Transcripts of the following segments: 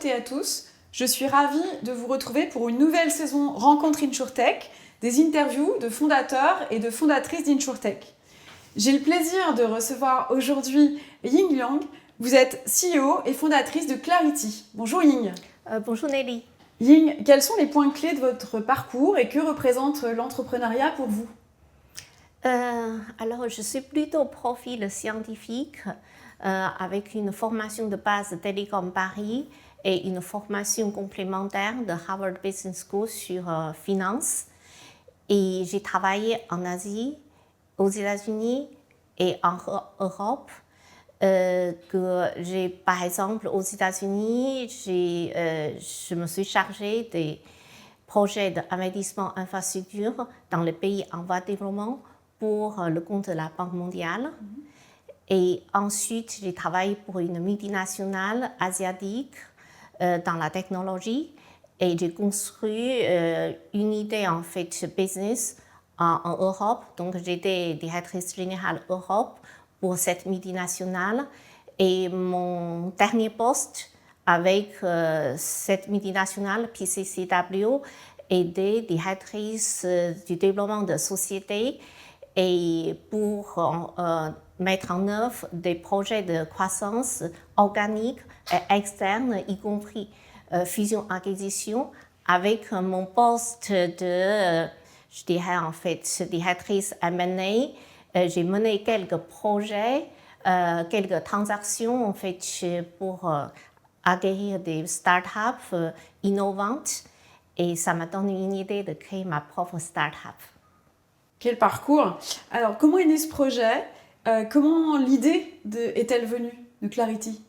toutes et à tous, je suis ravie de vous retrouver pour une nouvelle saison Rencontre InsurTech, des interviews de fondateurs et de fondatrices d'InsurTech. J'ai le plaisir de recevoir aujourd'hui Ying Liang. Vous êtes CEO et fondatrice de Clarity. Bonjour Ying. Bonjour Nelly. Ying, quels sont les points clés de votre parcours et que représente l'entrepreneuriat pour vous ? Alors, je suis plutôt profil scientifique avec une formation de base de Télécom Paris et une formation complémentaire de Harvard Business School sur finance. Et j'ai travaillé en Asie, aux États-Unis et en Europe. Par exemple, aux États-Unis, je me suis chargée des projets d'investissement infrastructure dans les pays en voie de développement pour le compte de la Banque mondiale. Et ensuite, j'ai travaillé pour une multinationale asiatique dans la technologie et j'ai construit une idée en fait business en Europe. Donc, j'étais directrice générale Europe pour cette multinationale. Et mon dernier poste avec cette multinationale, PCCW, était directrice du développement de sociétés et pour mettre en œuvre des projets de croissance organique et externe, y compris fusion-acquisition, avec mon poste de, je dirais en fait, directrice M&A. J'ai mené quelques projets, quelques transactions en fait pour acquérir des startups innovantes et ça m'a donné une idée de créer ma propre startup. Quel parcours! Alors, comment est né ce projet? Comment l'idée est-elle venue de Clarity?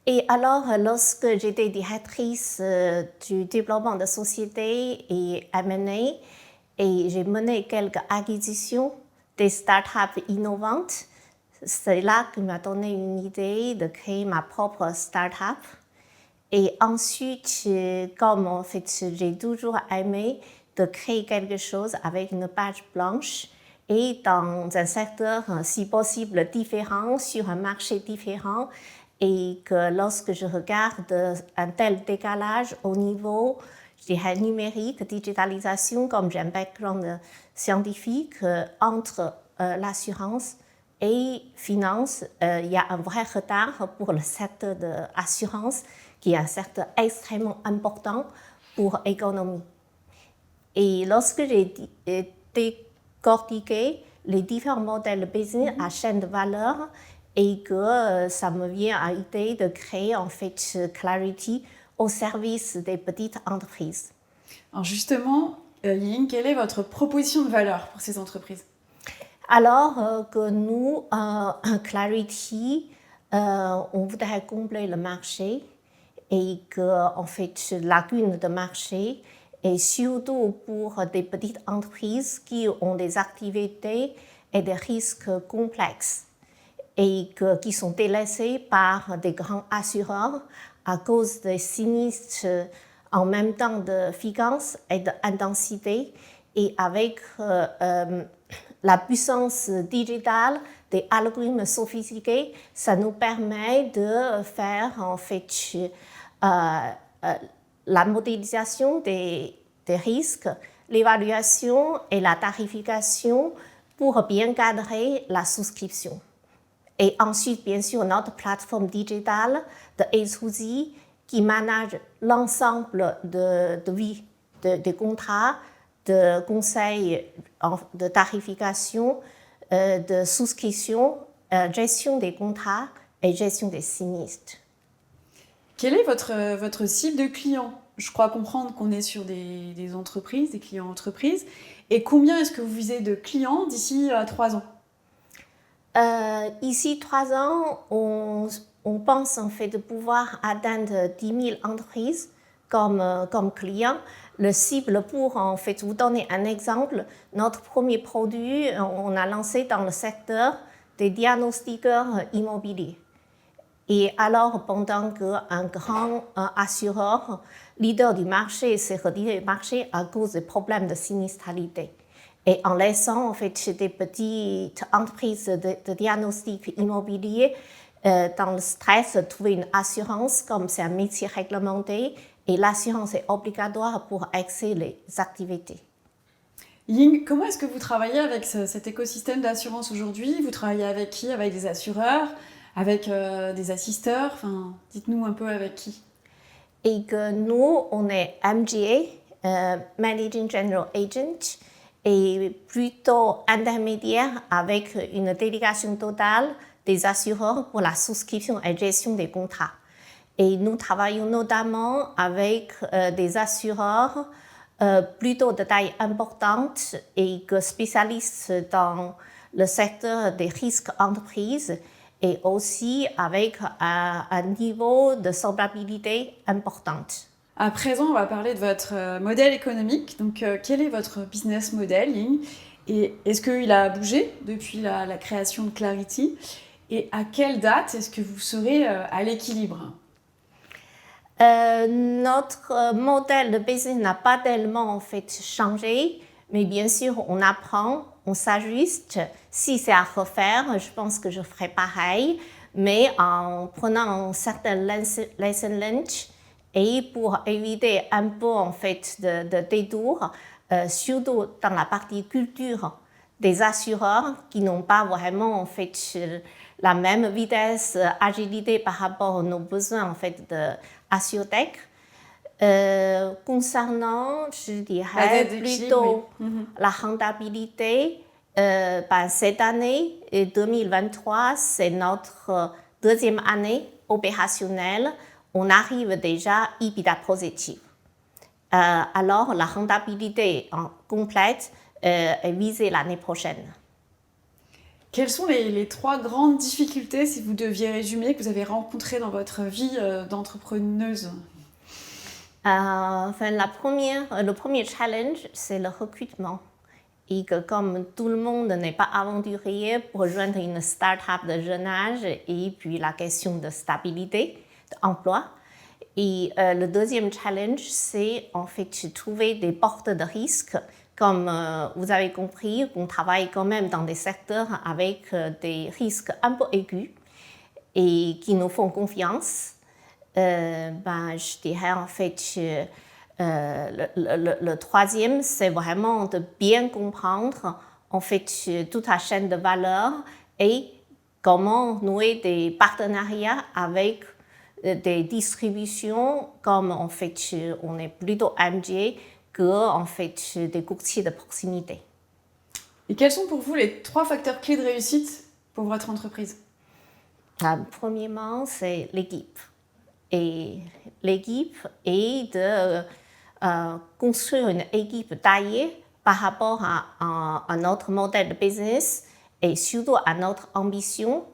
Et alors, lorsque j'étais directrice du développement de sociétés et M&A, et j'ai mené quelques acquisitions des startups innovantes, c'est là que m'a donné une idée de créer ma propre startup. Et ensuite, comme en fait, j'ai toujours aimé de créer quelque chose avec une page blanche et dans un secteur, si possible, différent, sur un marché différent, et que lorsque je regarde un tel décalage au niveau, je dirais, numérique, digitalisation, comme j'ai un background scientifique, entre l'assurance et finance, il y a un vrai retard pour le secteur de l'assurance, qui est un secteur extrêmement important pour l'économie. Et lorsque j'ai décortiqué les différents modèles de business à chaîne de valeur et que ça me vient à l'idée de créer en fait Clarity au service des petites entreprises. Alors justement, Ying, quelle est votre proposition de valeur pour ces entreprises? Alors que nous, Clarity, on voudrait combler le marché et que en fait lacune de marché et surtout pour des petites entreprises qui ont des activités et des risques complexes et qui sont délaissés par des grands assureurs à cause des sinistres en même temps de fréquence et d'intensité et avec la puissance digitale des algorithmes sophistiqués, ça nous permet de faire en fait la modélisation des risques, l'évaluation et la tarification pour bien cadrer la souscription. Et ensuite, bien sûr, notre plateforme digitale de A2Z qui manage l'ensemble de contrats, de conseils de tarification, de souscription, gestion des contrats et gestion des sinistres. Quel est votre cible de clients? Je crois comprendre qu'on est sur des entreprises, des clients entreprises. Et combien est-ce que vous visez de clients d'ici 3 ans? Ici, 3 ans, on pense en fait de pouvoir atteindre 10 000 entreprises comme clients. Le cible pour en fait vous donner un exemple, notre premier produit, on a lancé dans le secteur des diagnostiqueurs immobiliers. Et alors, pendant qu'un grand assureur, leader du marché, s'est retiré du marché à cause des problèmes de sinistralité. Et en laissant en fait des petites entreprises de diagnostic immobilier dans le stress, trouver une assurance comme c'est un métier réglementé et l'assurance est obligatoire pour accéder les activités. Ying, comment est-ce que vous travaillez avec cet écosystème d'assurance aujourd'hui? Vous travaillez avec qui? Avec des assureurs? Avec des assisteurs? Enfin, dites-nous un peu avec qui. Et que nous, on est MGA, Managing General Agent, et plutôt intermédiaire avec une délégation totale des assureurs pour la souscription et gestion des contrats. Et nous travaillons notamment avec des assureurs plutôt de taille importante et que spécialistes dans le secteur des risques entreprises et aussi avec un niveau de solvabilité importante. À présent, on va parler de votre modèle économique. Donc, quel est votre business model, Ying? Et est-ce qu'il a bougé depuis la création de Clarity? Et à quelle date est-ce que vous serez à l'équilibre? Notre modèle de business n'a pas tellement en fait changé, mais bien sûr, on apprend, on s'ajuste. Si c'est à refaire, je pense que je ferai pareil, mais en prenant certains lessons learned et pour éviter un peu en fait de détours, surtout dans la partie culture des assureurs qui n'ont pas vraiment en fait la même vitesse, agilité par rapport à nos besoins en fait de AssurTech. Concernant, je dirais plutôt la rentabilité, cette année 2023, c'est notre deuxième année opérationnelle. On arrive déjà EBITDA positif. Alors la rentabilité complète est visée l'année prochaine. Quelles sont les 3 grandes difficultés, si vous deviez résumer, que vous avez rencontrées dans votre vie d'entrepreneuse? Le premier challenge, c'est le recrutement. Et que comme tout le monde n'est pas aventurier pour rejoindre une start-up de jeune âge, et puis la question de stabilité, d'emploi. Et le deuxième challenge, c'est en fait trouver des portes de risque. Comme vous avez compris, on travaille quand même dans des secteurs avec des risques un peu aigus et qui nous font confiance. Je dirais en fait le troisième, c'est vraiment de bien comprendre en fait toute la chaîne de valeur et comment nouer des partenariats avec des distributions comme en fait on est plutôt MGA que en fait des courtiers de proximité. Et quels sont pour vous les 3 facteurs clés de réussite pour votre entreprise? Premièrement, c'est l'équipe. Et l'équipe est de construire une équipe taillée par rapport à notre modèle de business et surtout à notre ambition.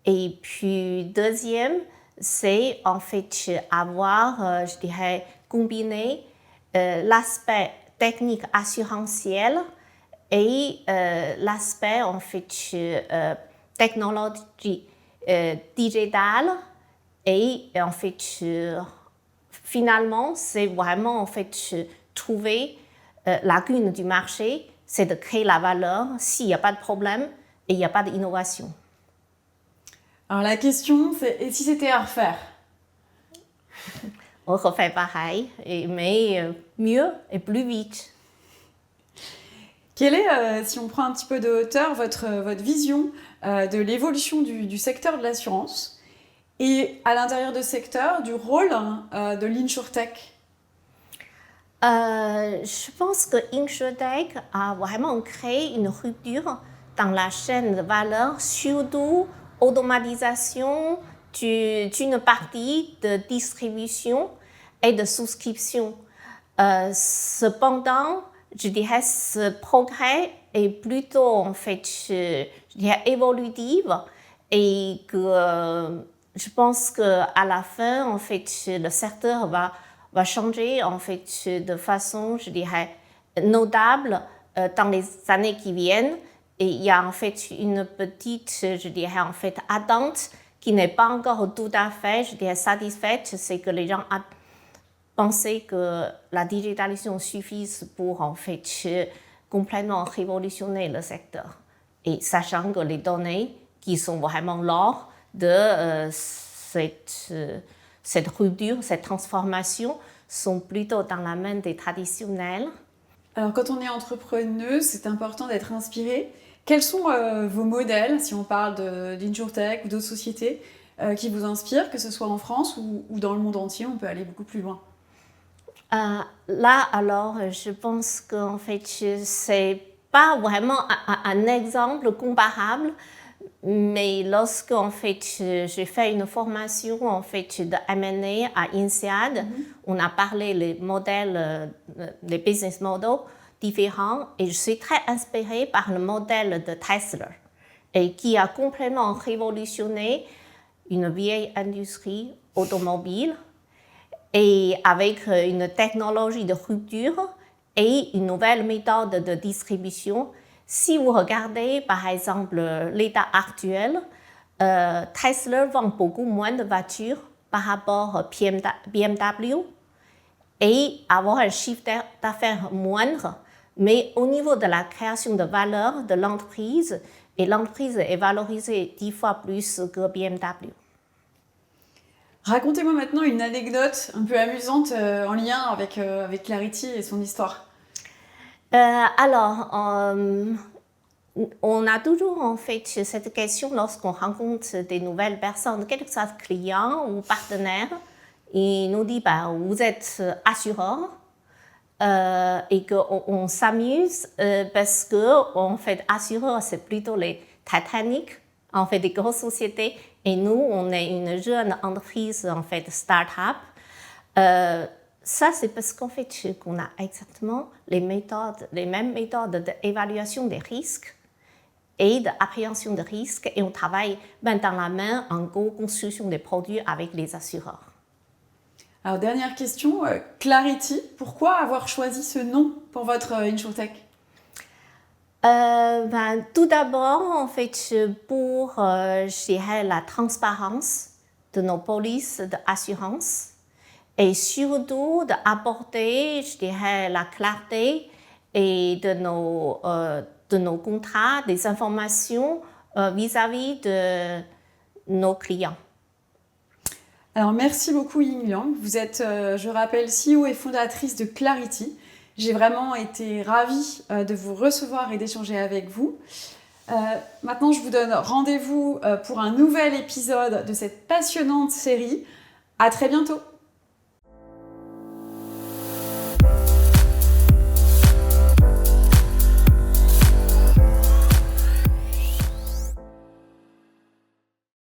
Et puis deuxième, c'est en fait avoir, je dirais, combiné l'aspect technique assurantiel et l'aspect en fait technologie digitale. Et en fait, finalement, c'est vraiment en fait trouver la lacune du marché, c'est de créer la valeur s'il n'y a pas de problème et il n'y a pas d'innovation. Alors la question, c'est et si c'était à refaire? On refait pareil, mais mieux et plus vite. Quelle est, si on prend un petit peu de hauteur, votre vision de l'évolution du secteur de l'assurance et à l'intérieur de ce secteur, du rôle de l'InsurTech? Je pense que InsurTech a vraiment créé une rupture dans la chaîne de valeur, surtout automatisation d'une partie de distribution et de souscription. Cependant, je dirais que ce progrès est plutôt en fait, je dirais, évolutif et que je pense qu'à la fin, en fait, le secteur va changer en fait de façon, je dirais, notable dans les années qui viennent. Et il y a en fait une petite, je dirais, en fait, attente qui n'est pas encore tout à fait, je dirais, satisfaite. C'est que les gens pensaient que la digitalisation suffise pour en fait complètement révolutionner le secteur. Et sachant que les données qui sont vraiment l'or, de cette rupture, cette transformation sont plutôt dans la main des traditionnels. Alors quand on est entrepreneuse, c'est important d'être inspiré. Quels sont vos modèles, si on parle d'InsurTech ou d'autres sociétés, qui vous inspirent, que ce soit en France ou dans le monde entier? On peut aller beaucoup plus loin. Là, alors, je pense qu'en fait, c'est pas vraiment un exemple comparable, mais lorsque en fait, j'ai fait une formation en fait, de M&A à INSEAD, on a parlé les modèles, les business models différents, et je suis très inspirée par le modèle de Tesla, et qui a complètement révolutionné une vieille industrie automobile, et avec une technologie de rupture et une nouvelle méthode de distribution. Si vous regardez par exemple l'état actuel, Tesla vend beaucoup moins de voitures par rapport à BMW et avoir un chiffre d'affaires moindre, mais au niveau de la création de valeur de l'entreprise, et l'entreprise est valorisée 10 fois plus que BMW. Racontez-moi maintenant une anecdote un peu amusante en lien avec Clarity et son histoire. On a toujours en fait cette question lorsqu'on rencontre des nouvelles personnes, quels que soient clients ou partenaires. Ils nous disent vous êtes assureur et qu'on s'amuse parce que en fait assureur c'est plutôt les Titanic, en fait des grosses sociétés, et nous on est une jeune entreprise en fait start-up. Ça, c'est parce qu'en fait, qu'on a exactement les mêmes méthodes d'évaluation des risques et d'appréhension de risques, et on travaille main dans la main en co-construction des produits avec les assureurs. Alors, dernière question, Clarity, pourquoi avoir choisi ce nom pour votre InsurTech? Tout d'abord, en fait, pour, je dirais, la transparence de nos polices d'assurance, et surtout d'apporter, je dirais, la clarté et de nos contrats, des informations vis-à-vis de nos clients. Alors, merci beaucoup Ying Liang. Vous êtes, je rappelle, CEO et fondatrice de Clarity. J'ai vraiment été ravie de vous recevoir et d'échanger avec vous. Maintenant, je vous donne rendez-vous pour un nouvel épisode de cette passionnante série. À très bientôt.